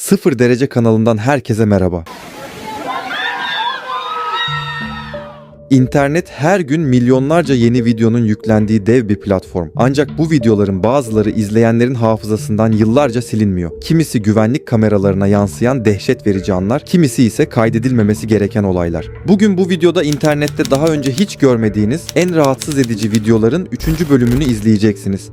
Sıfır Derece kanalından herkese merhaba. İnternet her gün milyonlarca yeni videonun yüklendiği dev bir platform. Ancak bu videoların bazıları izleyenlerin hafızasından yıllarca silinmiyor. Kimisi güvenlik kameralarına yansıyan dehşet verici anlar, kimisi ise kaydedilmemesi gereken olaylar. Bugün bu videoda internette daha önce hiç görmediğiniz en rahatsız edici videoların 3. bölümünü izleyeceksiniz.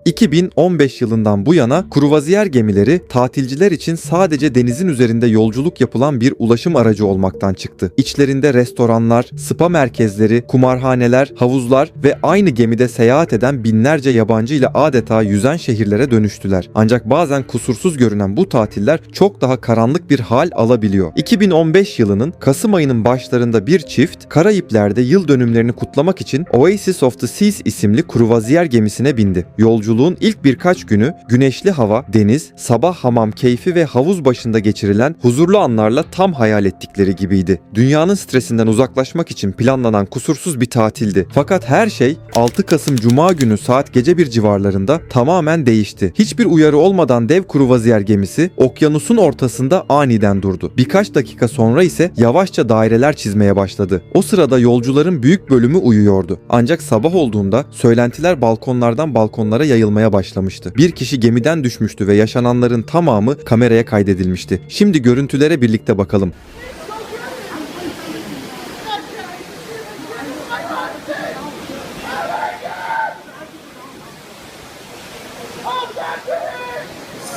2015 yılından bu yana kruvaziyer gemileri tatilciler için sadece denizin üzerinde yolculuk yapılan bir ulaşım aracı olmaktan çıktı. İçlerinde restoranlar, spa merkezleri, kumarhaneler, havuzlar ve aynı gemide seyahat eden binlerce yabancı ile adeta yüzen şehirlere dönüştüler. Ancak bazen kusursuz görünen bu tatiller çok daha karanlık bir hal alabiliyor. 2015 yılının Kasım ayının başlarında bir çift Karayipler'de yıl dönümlerini kutlamak için Oasis of the Seas isimli kruvaziyer gemisine bindi. Yolculuğun ilk birkaç günü güneşli hava, deniz, sabah hamam keyfi ve havuz başında geçirilen huzurlu anlarla tam hayal ettikleri gibiydi. Dünyanın stresinden uzaklaşmak için planlanan kusursuz bir tatildi. Fakat her şey 6 Kasım Cuma günü saat gece 1 civarlarında tamamen değişti. Hiçbir uyarı olmadan dev kruvaziyer gemisi okyanusun ortasında aniden durdu. Birkaç dakika sonra ise yavaşça daireler çizmeye başladı. O sırada yolcuların büyük bölümü uyuyordu. Ancak sabah olduğunda söylentiler balkonlardan balkonlara yayılmaya başlamıştı. Bir kişi gemiden düşmüştü ve yaşananların tamamı kameraya kaydedilmişti. Şimdi görüntülere birlikte bakalım.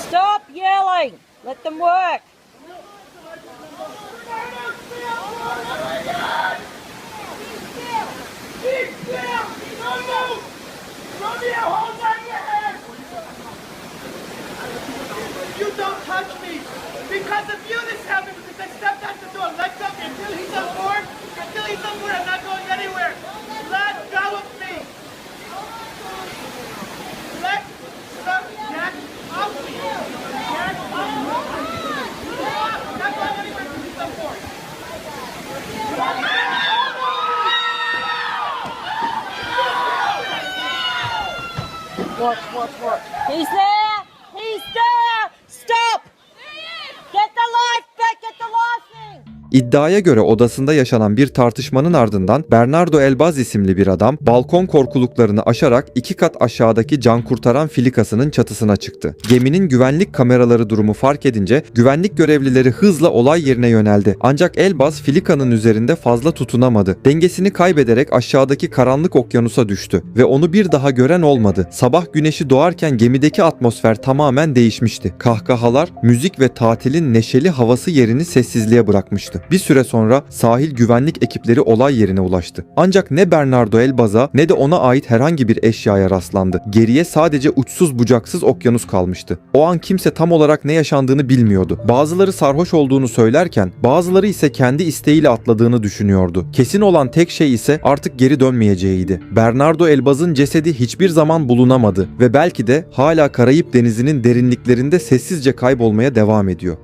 Stop yelling! Let them work! You don't touch me! Because of you this happened, because I stepped out the door. Let go until he's on board. Until he's on board, I'm not going anywhere. Let go of me! Let stop, get off me! Get off me! I'm not going anywhere until he's on board. Watch. He's there! He's there! Stop! Get the life back! Get the life thing! İddiaya göre odasında yaşanan bir tartışmanın ardından Bernardo Elbaz isimli bir adam balkon korkuluklarını aşarak 2 kat aşağıdaki can kurtaran filikasının çatısına çıktı. Geminin güvenlik kameraları durumu fark edince güvenlik görevlileri hızla olay yerine yöneldi. Ancak Elbaz filikanın üzerinde fazla tutunamadı. Dengesini kaybederek aşağıdaki karanlık okyanusa düştü ve onu bir daha gören olmadı. Sabah güneşi doğarken gemideki atmosfer tamamen değişmişti. Kahkahalar, müzik ve tatilin neşeli havası yerini sessizliğe bırakmıştı. Bir süre sonra sahil güvenlik ekipleri olay yerine ulaştı. Ancak ne Bernardo Elbaz'a ne de ona ait herhangi bir eşyaya rastlandı. Geriye sadece uçsuz bucaksız okyanus kalmıştı. O an kimse tam olarak ne yaşandığını bilmiyordu. Bazıları sarhoş olduğunu söylerken bazıları ise kendi isteğiyle atladığını düşünüyordu. Kesin olan tek şey ise artık geri dönmeyeceğiydi. Bernardo Elbaz'ın cesedi hiçbir zaman bulunamadı ve belki de hala Karayip Denizi'nin derinliklerinde sessizce kaybolmaya devam ediyor.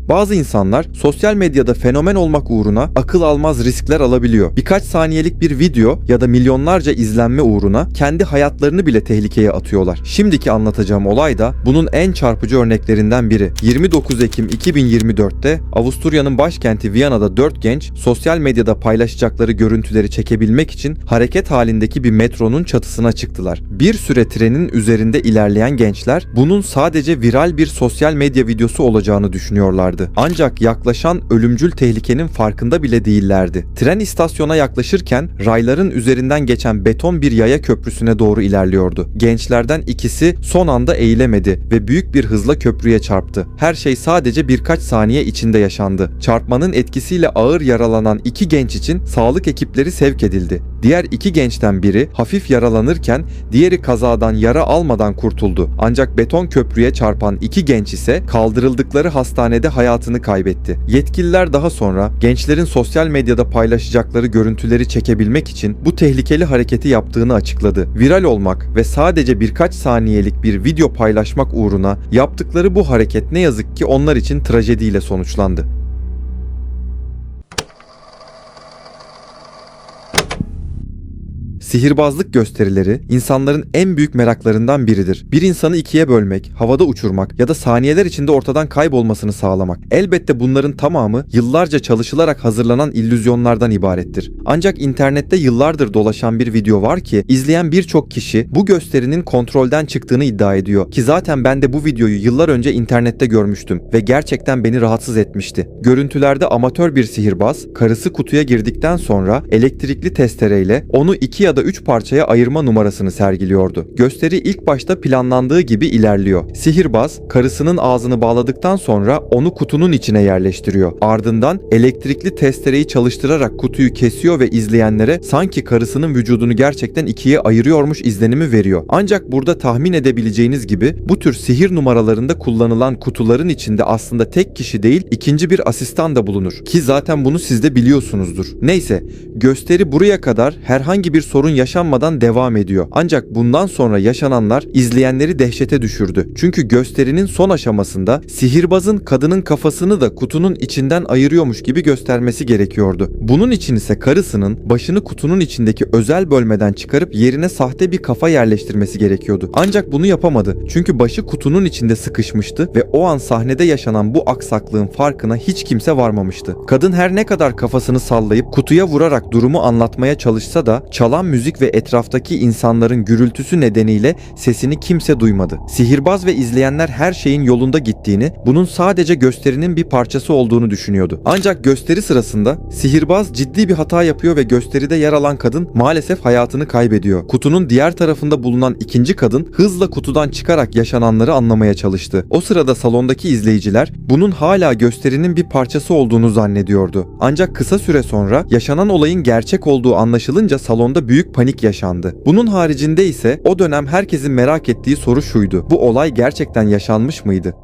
Bazı insanlar sosyal medyada fenomen olmak uğruna akıl almaz riskler alabiliyor. Birkaç saniyelik bir video ya da milyonlarca izlenme uğruna kendi hayatlarını bile tehlikeye atıyorlar. Şimdiki anlatacağım olay da bunun en çarpıcı örneklerinden biri. 29 Ekim 2024'te Avusturya'nın başkenti Viyana'da 4 genç sosyal medyada paylaşacakları görüntüleri çekebilmek için hareket halindeki bir metronun çatısına çıktılar. Bir süre trenin üzerinde ilerleyen gençler bunun sadece viral bir sosyal medya videosu olacağını düşünüyorlardı. Ancak yaklaşan ölümcül tehlikenin farkında bile değillerdi. Tren istasyona yaklaşırken rayların üzerinden geçen beton bir yaya köprüsüne doğru ilerliyordu. Gençlerden ikisi son anda eğilemedi ve büyük bir hızla köprüye çarptı. Her şey sadece birkaç saniye içinde yaşandı. Çarpmanın etkisiyle ağır yaralanan 2 genç için sağlık ekipleri sevk edildi. Diğer 2 gençten biri hafif yaralanırken diğeri kazadan yara almadan kurtuldu. Ancak beton köprüye çarpan 2 genç ise kaldırıldıkları hastanede hayatını kaybetti. Yetkililer daha sonra gençlerin sosyal medyada paylaşacakları görüntüleri çekebilmek için bu tehlikeli hareketi yaptığını açıkladı. Viral olmak ve sadece birkaç saniyelik bir video paylaşmak uğruna yaptıkları bu hareket ne yazık ki onlar için trajediyle sonuçlandı. Sihirbazlık gösterileri insanların en büyük meraklarından biridir. Bir insanı ikiye bölmek, havada uçurmak ya da saniyeler içinde ortadan kaybolmasını sağlamak. Elbette bunların tamamı yıllarca çalışılarak hazırlanan illüzyonlardan ibarettir. Ancak internette yıllardır dolaşan bir video var ki izleyen birçok kişi bu gösterinin kontrolden çıktığını iddia ediyor. Ki zaten ben de bu videoyu yıllar önce internette görmüştüm ve gerçekten beni rahatsız etmişti. Görüntülerde amatör bir sihirbaz karısı kutuya girdikten sonra elektrikli testereyle onu 2 ya da 3 parçaya ayırma numarasını sergiliyordu. Gösteri ilk başta planlandığı gibi ilerliyor. Sihirbaz karısının ağzını bağladıktan sonra onu kutunun içine yerleştiriyor. Ardından elektrikli testereyi çalıştırarak kutuyu kesiyor ve izleyenlere sanki karısının vücudunu gerçekten ikiye ayırıyormuş izlenimi veriyor. Ancak burada tahmin edebileceğiniz gibi bu tür sihir numaralarında kullanılan kutuların içinde aslında tek kişi değil ikinci bir asistan da bulunur. Ki zaten bunu siz de biliyorsunuzdur. Neyse, gösteri buraya kadar herhangi bir sorun yaşanmadan devam ediyor. Ancak bundan sonra yaşananlar izleyenleri dehşete düşürdü. Çünkü gösterinin son aşamasında sihirbazın kadının kafasını da kutunun içinden ayırıyormuş gibi göstermesi gerekiyordu. Bunun için ise karısının başını kutunun içindeki özel bölmeden çıkarıp yerine sahte bir kafa yerleştirmesi gerekiyordu. Ancak bunu yapamadı. Çünkü başı kutunun içinde sıkışmıştı ve o an sahnede yaşanan bu aksaklığın farkına hiç kimse varmamıştı. Kadın her ne kadar kafasını sallayıp kutuya vurarak durumu anlatmaya çalışsa da çalan müzik ve etraftaki insanların gürültüsü nedeniyle sesini kimse duymadı. Sihirbaz ve izleyenler her şeyin yolunda gittiğini, bunun sadece gösterinin bir parçası olduğunu düşünüyordu. Ancak gösteri sırasında sihirbaz ciddi bir hata yapıyor ve gösteride yer alan kadın maalesef hayatını kaybediyor. Kutunun diğer tarafında bulunan ikinci kadın hızla kutudan çıkarak yaşananları anlamaya çalıştı. O sırada salondaki izleyiciler bunun hala gösterinin bir parçası olduğunu zannediyordu. Ancak kısa süre sonra yaşanan olayın gerçek olduğu anlaşılınca salonda büyük panik yaşandı. Bunun haricinde ise o dönem herkesin merak ettiği soru şuydu: bu olay gerçekten yaşanmış mıydı?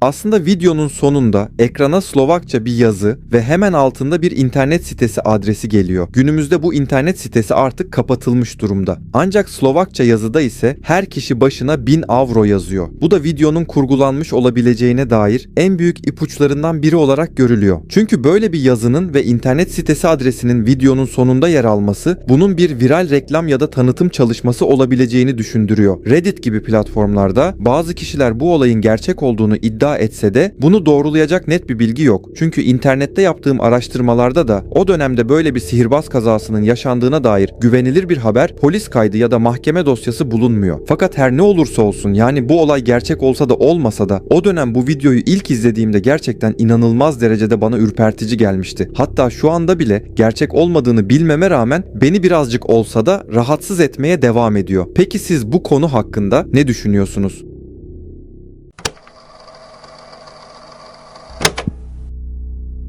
Aslında videonun sonunda ekrana Slovakça bir yazı ve hemen altında bir internet sitesi adresi geliyor. Günümüzde bu internet sitesi artık kapatılmış durumda. Ancak Slovakça yazıda ise her kişi başına 1000 avro yazıyor. Bu da videonun kurgulanmış olabileceğine dair en büyük ipuçlarından biri olarak görülüyor. Çünkü böyle bir yazının ve internet sitesi adresinin videonun sonunda yer alması bunun bir viral reklam ya da tanıtım çalışması olabileceğini düşündürüyor. Reddit gibi platformlarda bazı kişiler bu olayın gerçek olduğunu iddia etse de bunu doğrulayacak net bir bilgi yok. Çünkü internette yaptığım araştırmalarda da o dönemde böyle bir sihirbaz kazasının yaşandığına dair güvenilir bir haber, polis kaydı ya da mahkeme dosyası bulunmuyor. Fakat her ne olursa olsun, yani bu olay gerçek olsa da olmasa da o dönem bu videoyu ilk izlediğimde gerçekten inanılmaz derecede bana ürpertici gelmişti. Hatta şu anda bile gerçek olmadığını bilmeme rağmen beni birazcık olsa da rahatsız etmeye devam ediyor. Peki siz bu konu hakkında ne düşünüyorsunuz?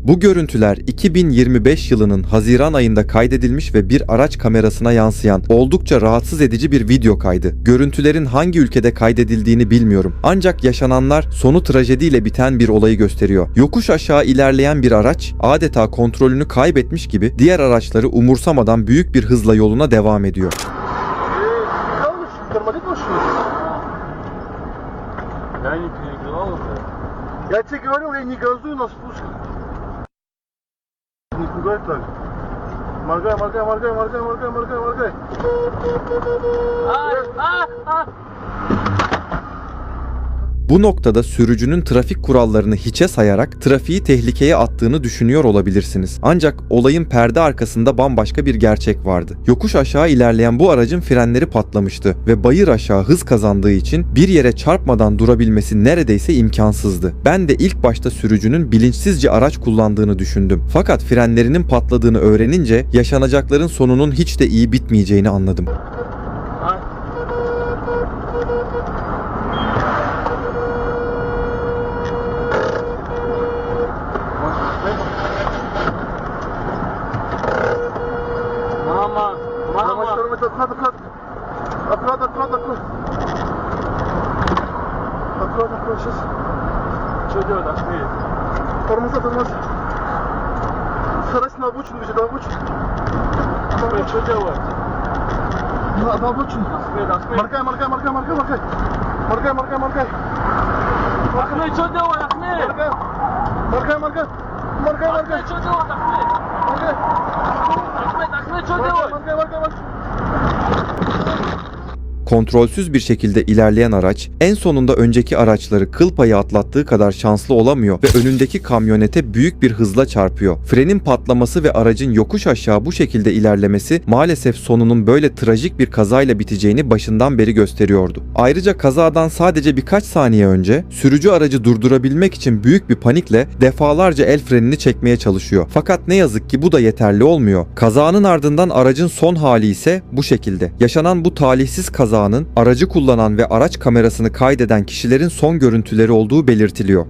Bu görüntüler 2025 yılının Haziran ayında kaydedilmiş ve bir araç kamerasına yansıyan oldukça rahatsız edici bir video kaydı. Görüntülerin hangi ülkede kaydedildiğini bilmiyorum. Ancak yaşananlar sonu trajediyle biten bir olayı gösteriyor. Yokuş aşağı ilerleyen bir araç adeta kontrolünü kaybetmiş gibi diğer araçları umursamadan büyük bir hızla yoluna devam ediyor. Я тебе говорил, я не газую на спуск. Не пугай так. Моргай, моргай, моргай, моргай, моргай, моргай, моргай. Bu noktada sürücünün trafik kurallarını hiçe sayarak trafiği tehlikeye attığını düşünüyor olabilirsiniz. Ancak olayın perde arkasında bambaşka bir gerçek vardı. Yokuş aşağı ilerleyen bu aracın frenleri patlamıştı ve bayır aşağı hız kazandığı için bir yere çarpmadan durabilmesi neredeyse imkansızdı. Ben de ilk başta sürücünün bilinçsizce araç kullandığını düşündüm. Fakat frenlerinin patladığını öğrenince yaşanacakların sonunun hiç de iyi bitmeyeceğini anladım. Аккуратно, сейчас. Что делать, Ахмед? Тормоза, тормоза. Старайся на обочину, на обочину. Ахмед, что делать? На обочину. Ахмед, Ахмед. Моргай, моргай, моргай, моргай, моргай. Моргай, моргай, моргай. Ахмед, что делать, Ахмед? Моргай, моргай, моргай. Моргай, моргай. Что делать, Ахмед? Моргай. Ахмед, что делать? Моргай, моргай, моргай. Kontrolsüz bir şekilde ilerleyen araç en sonunda önceki araçları kıl payı atlattığı kadar şanslı olamıyor ve önündeki kamyonete büyük bir hızla çarpıyor. Frenin patlaması ve aracın yokuş aşağı bu şekilde ilerlemesi maalesef sonunun böyle trajik bir kazayla biteceğini başından beri gösteriyordu. Ayrıca kazadan sadece birkaç saniye önce sürücü aracı durdurabilmek için büyük bir panikle defalarca el frenini çekmeye çalışıyor. Fakat ne yazık ki bu da yeterli olmuyor. Kazanın ardından aracın son hali ise bu şekilde. Yaşanan bu talihsiz kazanın aracı kullanan ve araç kamerasını kaydeden kişilerin son görüntüleri olduğu belirtiliyor.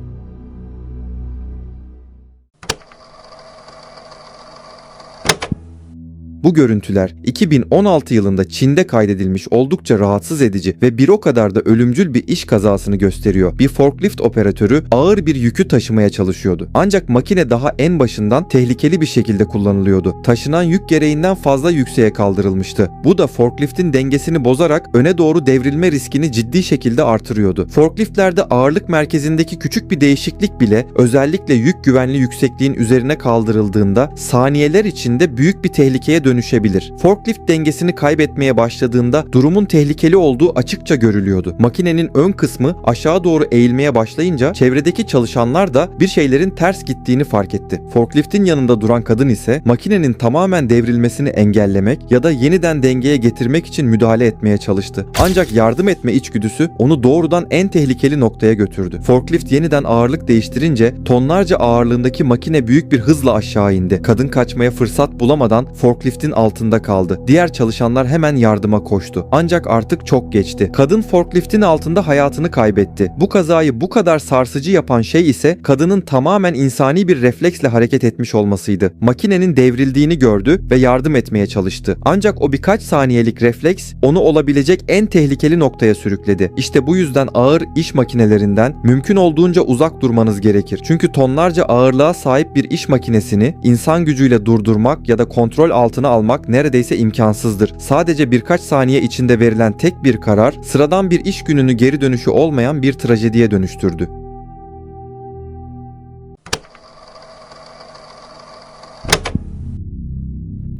Bu görüntüler 2016 yılında Çin'de kaydedilmiş oldukça rahatsız edici ve bir o kadar da ölümcül bir iş kazasını gösteriyor. Bir forklift operatörü ağır bir yükü taşımaya çalışıyordu. Ancak makine daha en başından tehlikeli bir şekilde kullanılıyordu. Taşınan yük gereğinden fazla yükseğe kaldırılmıştı. Bu da forkliftin dengesini bozarak öne doğru devrilme riskini ciddi şekilde artırıyordu. Forkliftlerde ağırlık merkezindeki küçük bir değişiklik bile özellikle yük güvenli yüksekliğin üzerine kaldırıldığında saniyeler içinde büyük bir tehlikeye dönüşebilir. Forklift dengesini kaybetmeye başladığında durumun tehlikeli olduğu açıkça görülüyordu. Makinenin ön kısmı aşağı doğru eğilmeye başlayınca çevredeki çalışanlar da bir şeylerin ters gittiğini fark etti. Forkliftin yanında duran kadın ise makinenin tamamen devrilmesini engellemek ya da yeniden dengeye getirmek için müdahale etmeye çalıştı. Ancak yardım etme içgüdüsü onu doğrudan en tehlikeli noktaya götürdü. Forklift yeniden ağırlık değiştirince tonlarca ağırlığındaki makine büyük bir hızla aşağı indi. Kadın kaçmaya fırsat bulamadan forkliftin altında kaldı. Diğer çalışanlar hemen yardıma koştu. Ancak artık çok geçti. Kadın forkliftin altında hayatını kaybetti. Bu kazayı bu kadar sarsıcı yapan şey ise kadının tamamen insani bir refleksle hareket etmiş olmasıydı. Makinenin devrildiğini gördü ve yardım etmeye çalıştı. Ancak o birkaç saniyelik refleks onu olabilecek en tehlikeli noktaya sürükledi. İşte bu yüzden ağır iş makinelerinden mümkün olduğunca uzak durmanız gerekir. Çünkü tonlarca ağırlığa sahip bir iş makinesini insan gücüyle durdurmak ya da kontrol altına almak neredeyse imkansızdır. Sadece birkaç saniye içinde verilen tek bir karar sıradan bir iş gününü geri dönüşü olmayan bir trajediye dönüştürdü.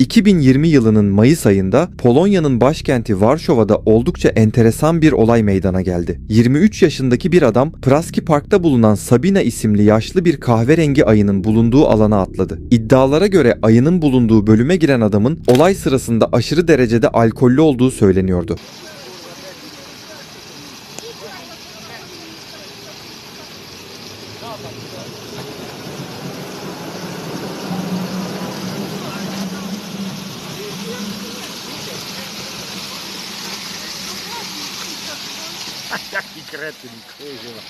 ...2020 yılının Mayıs ayında Polonya'nın başkenti Varşova'da oldukça enteresan bir olay meydana geldi. 23 yaşındaki bir adam Praski Park'ta bulunan Sabina isimli yaşlı bir kahverengi ayının bulunduğu alana atladı. İddialara göre ayının bulunduğu bölüme giren adamın olay sırasında aşırı derecede alkollü olduğu söyleniyordu. Jaki kretyn, kurwa.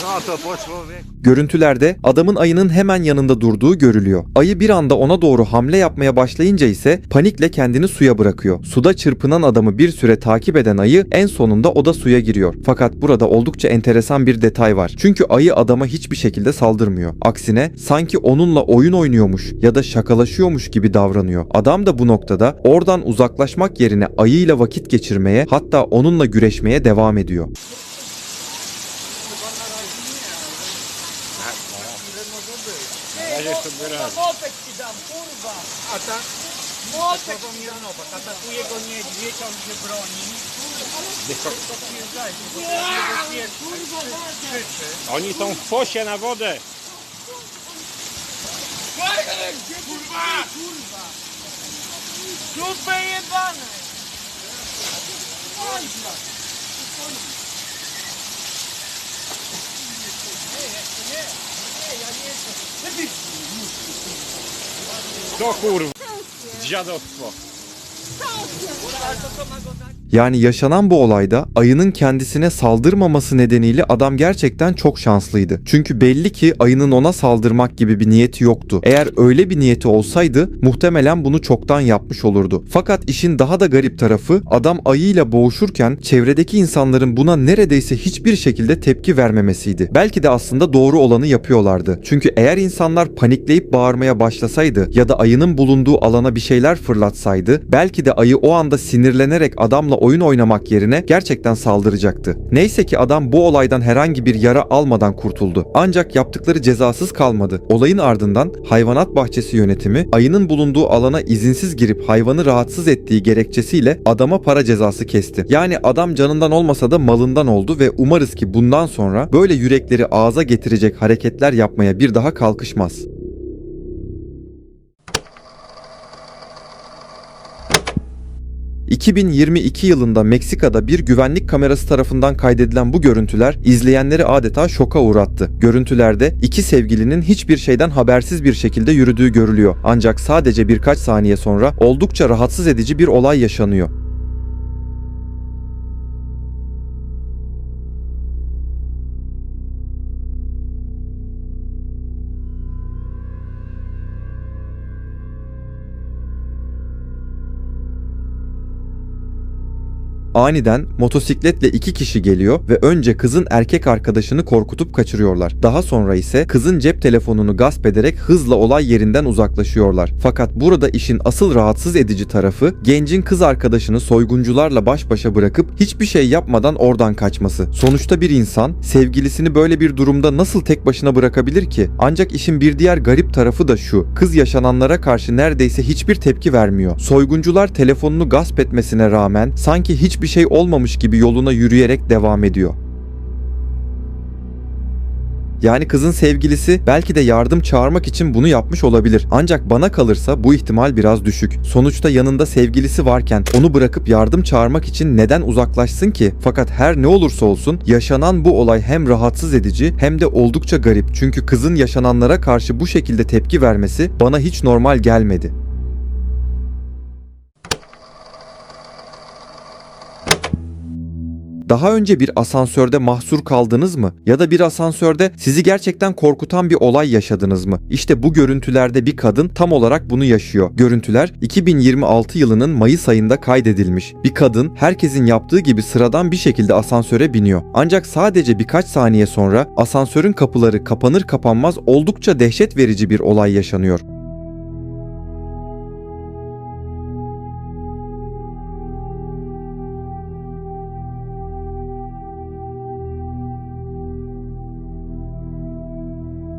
No to po człowieku. Görüntülerde adamın ayının hemen yanında durduğu görülüyor. Ayı bir anda ona doğru hamle yapmaya başlayınca ise panikle kendini suya bırakıyor. Suda çırpınan adamı bir süre takip eden ayı en sonunda o da suya giriyor. Fakat burada oldukça enteresan bir detay var. Çünkü ayı adama hiçbir şekilde saldırmıyor. Aksine sanki onunla oyun oynuyormuş ya da şakalaşıyormuş gibi davranıyor. Adam da bu noktada oradan uzaklaşmak yerine ayıyla vakit geçirmeye, hatta onunla güreşmeye devam ediyor. Ja sobie raz. Mopek ci dam, kurwa! A ta? Mopek! Pomiernowa, atakuje go niedźwiedź, on się broni. Oni są w fosie na wodę. Kurwa! Dupę jebane! To kurwa. Dziadostwo. Yani yaşanan bu olayda ayının kendisine saldırmaması nedeniyle adam gerçekten çok şanslıydı. Çünkü belli ki ayının ona saldırmak gibi bir niyeti yoktu. Eğer öyle bir niyeti olsaydı muhtemelen bunu çoktan yapmış olurdu. Fakat işin daha da garip tarafı adam ayıyla boğuşurken çevredeki insanların buna neredeyse hiçbir şekilde tepki vermemesiydi. Belki de aslında doğru olanı yapıyorlardı. Çünkü eğer insanlar panikleyip bağırmaya başlasaydı ya da ayının bulunduğu alana bir şeyler fırlatsaydı belki de ayı o anda sinirlenerek adamla oyun oynamak yerine gerçekten saldıracaktı. Neyse ki adam bu olaydan herhangi bir yara almadan kurtuldu. Ancak yaptıkları cezasız kalmadı. Olayın ardından hayvanat bahçesi yönetimi ayının bulunduğu alana izinsiz girip hayvanı rahatsız ettiği gerekçesiyle adama para cezası kesti. Yani adam canından olmasa da malından oldu ve umarız ki bundan sonra böyle yürekleri ağza getirecek hareketler yapmaya bir daha kalkışmaz. ...2022 yılında Meksika'da bir güvenlik kamerası tarafından kaydedilen bu görüntüler izleyenleri adeta şoka uğrattı. Görüntülerde iki sevgilinin hiçbir şeyden habersiz bir şekilde yürüdüğü görülüyor. Ancak sadece birkaç saniye sonra oldukça rahatsız edici bir olay yaşanıyor. Aniden motosikletle iki kişi geliyor ve önce kızın erkek arkadaşını korkutup kaçırıyorlar. Daha sonra ise kızın cep telefonunu gasp ederek hızla olay yerinden uzaklaşıyorlar. Fakat burada işin asıl rahatsız edici tarafı gencin kız arkadaşını soyguncularla baş başa bırakıp hiçbir şey yapmadan oradan kaçması. Sonuçta bir insan sevgilisini böyle bir durumda nasıl tek başına bırakabilir ki? Ancak işin bir diğer garip tarafı da şu: kız yaşananlara karşı neredeyse hiçbir tepki vermiyor. Soyguncular telefonunu gasp etmesine rağmen sanki hiçbir şey olmamış gibi yoluna yürüyerek devam ediyor. Yani kızın sevgilisi belki de yardım çağırmak için bunu yapmış olabilir. Ancak bana kalırsa bu ihtimal biraz düşük. Sonuçta yanında sevgilisi varken onu bırakıp yardım çağırmak için neden uzaklaşsın ki? Fakat her ne olursa olsun yaşanan bu olay hem rahatsız edici hem de oldukça garip. Çünkü kızın yaşananlara karşı bu şekilde tepki vermesi bana hiç normal gelmedi. Daha önce bir asansörde mahsur kaldınız mı? Ya da bir asansörde sizi gerçekten korkutan bir olay yaşadınız mı? İşte bu görüntülerde bir kadın tam olarak bunu yaşıyor. Görüntüler 2026 yılının Mayıs ayında kaydedilmiş. Bir kadın herkesin yaptığı gibi sıradan bir şekilde asansöre biniyor. Ancak sadece birkaç saniye sonra asansörün kapıları kapanır kapanmaz oldukça dehşet verici bir olay yaşanıyor.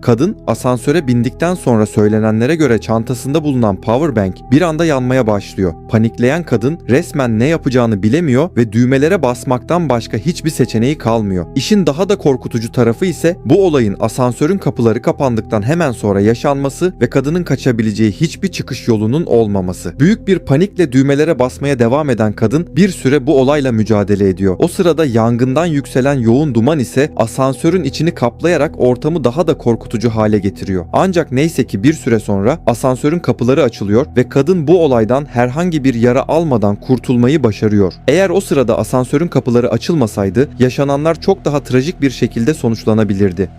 Kadın asansöre bindikten sonra söylenenlere göre çantasında bulunan powerbank bir anda yanmaya başlıyor. Panikleyen kadın resmen ne yapacağını bilemiyor ve düğmelere basmaktan başka hiçbir seçeneği kalmıyor. İşin daha da korkutucu tarafı ise bu olayın asansörün kapıları kapandıktan hemen sonra yaşanması ve kadının kaçabileceği hiçbir çıkış yolunun olmaması. Büyük bir panikle düğmelere basmaya devam eden kadın bir süre bu olayla mücadele ediyor. O sırada yangından yükselen yoğun duman ise asansörün içini kaplayarak ortamı daha da korkutucu hale getiriyor. Ancak neyse ki bir süre sonra asansörün kapıları açılıyor ve kadın bu olaydan herhangi bir yara almadan kurtulmayı başarıyor. Eğer o sırada asansörün kapıları açılmasaydı yaşananlar çok daha trajik bir şekilde sonuçlanabilirdi.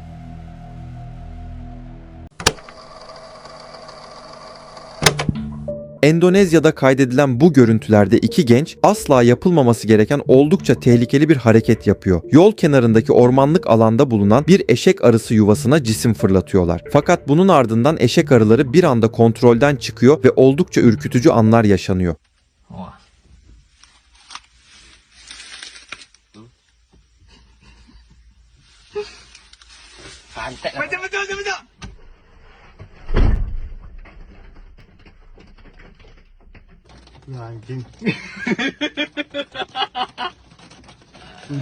Endonezya'da kaydedilen bu görüntülerde iki genç asla yapılmaması gereken oldukça tehlikeli bir hareket yapıyor. Yol kenarındaki ormanlık alanda bulunan bir eşek arısı yuvasına cisim fırlatıyorlar. Fakat bunun ardından eşek arıları bir anda kontrolden çıkıyor ve oldukça ürkütücü anlar yaşanıyor. Anjing.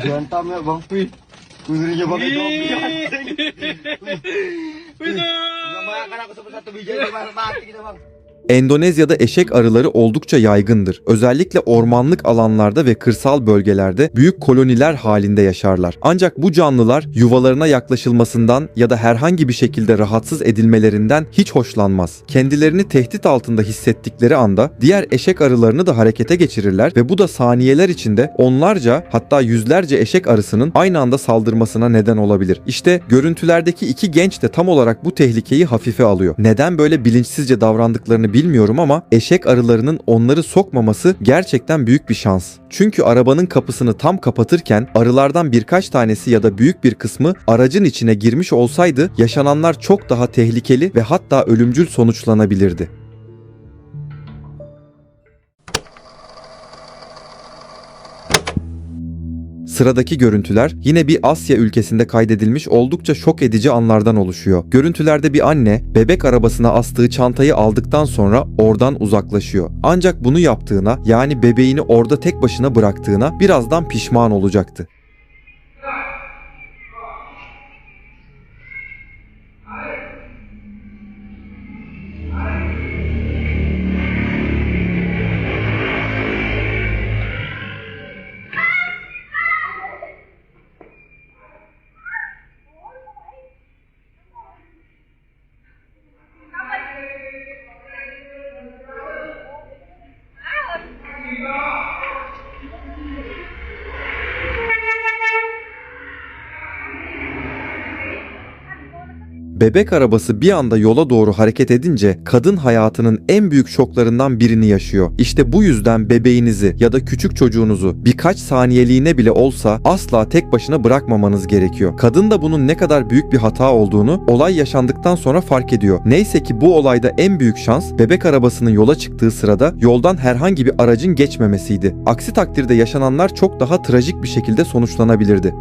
Jangan tam ya Bang Pi. Kudurinya pakai topi anjing. Nggak makan aku satu biji mati kita Bang. Endonezya'da eşek arıları oldukça yaygındır. Özellikle ormanlık alanlarda ve kırsal bölgelerde büyük koloniler halinde yaşarlar. Ancak bu canlılar yuvalarına yaklaşılmasından ya da herhangi bir şekilde rahatsız edilmelerinden hiç hoşlanmaz. Kendilerini tehdit altında hissettikleri anda diğer eşek arılarını da harekete geçirirler ve bu da saniyeler içinde onlarca hatta yüzlerce eşek arısının aynı anda saldırmasına neden olabilir. İşte görüntülerdeki iki genç de tam olarak bu tehlikeyi hafife alıyor. Neden böyle bilinçsizce davrandıklarını bilmiyorum ama eşek arılarının onları sokmaması gerçekten büyük bir şans. Çünkü arabanın kapısını tam kapatırken arılardan birkaç tanesi ya da büyük bir kısmı aracın içine girmiş olsaydı yaşananlar çok daha tehlikeli ve hatta ölümcül Sıradaki görüntüler yine bir Asya ülkesinde kaydedilmiş oldukça şok edici anlardan oluşuyor. Görüntülerde bir anne bebek arabasına astığı çantayı aldıktan sonra oradan uzaklaşıyor. Ancak bunu yaptığına, yani bebeğini orada tek başına bıraktığına birazdan pişman olacaktı. Bebek arabası bir anda yola doğru hareket edince kadın hayatının en büyük şoklarından birini yaşıyor. İşte bu yüzden bebeğinizi ya da küçük çocuğunuzu birkaç saniyeliğine bile olsa asla tek başına bırakmamanız gerekiyor. Kadın da bunun ne kadar büyük bir hata olduğunu olay yaşandıktan sonra fark ediyor. Neyse ki bu olayda en büyük şans bebek arabasının yola çıktığı sırada yoldan herhangi bir aracın geçmemesiydi. Aksi takdirde yaşananlar çok daha trajik bir şekilde sonuçlanabilirdi.